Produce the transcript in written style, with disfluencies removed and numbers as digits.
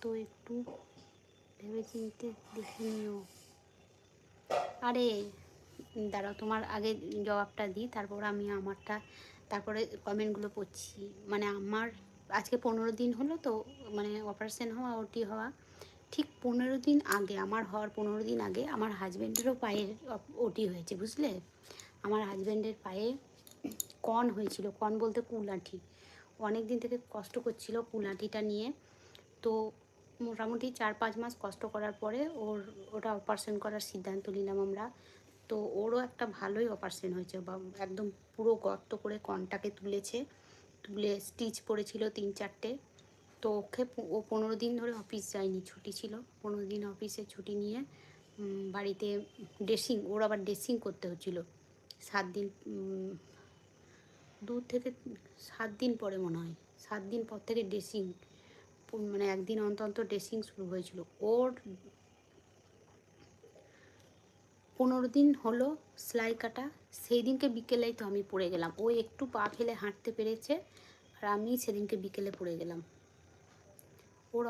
তো একটু ভেবে চিনতে দেখে নিও। আরে দাঁড়াও, তোমার আগে জবাবটা দিই, তারপর আমি আমারটা, তারপরে কমেন্টগুলো পড়ছি। মানে আমার আজকে 15 দিন হলো তো, মানে অপারেশন হওয়া, ওটি হওয়া। ঠিক 15 দিন আগে, আমার হওয়ার 15 দিন আগে আমার হাজব্যান্ডেরও পায়ের ওটি হয়েছে, বুঝলে। আমার হাজব্যান্ডের পায়ে কন হয়েছিল, কন বলতে কুলাঠি। অনেক দিন থেকে কষ্ট করছিল কুলাঠিটা নিয়ে। তো মোটামুটি 4-5 মাস কষ্ট করার পরে ওটা অপারেশন করার সিদ্ধান্ত নিলাম আমরা। তো ওরও একটা ভালোই অপারেশন হয়েছে, বা একদম পুরো গর্ত করে কনটাকে তুলেছে, তুলে স্টিচ পড়েছিল 3-4টে। তো ও 15 দিন ধরে অফিস যায়নি, ছুটি ছিল। 15 দিন অফিসে ছুটি নিয়ে বাড়িতে ড্রেসিং, ওর আবার ড্রেসিং করতে হচ্ছিলো 7 দিন, 2 থেকে 7 দিন পরে মনে হয়, 7 দিন পর থেকে ড্রেসিং, মানে একদিন অন্তর অন্তর ড্রেসিং শুরু হয়েছিল। ওর 15 দিন হলো সেলাই কাটা। সেই দিনকে বিকেলেই তো আমি পড়ে গেলাম। ও একটু পা ফেলে হাঁটতে পেরেছে, আর আমি সেদিনকে বিকেলে পড়ে গেলাম।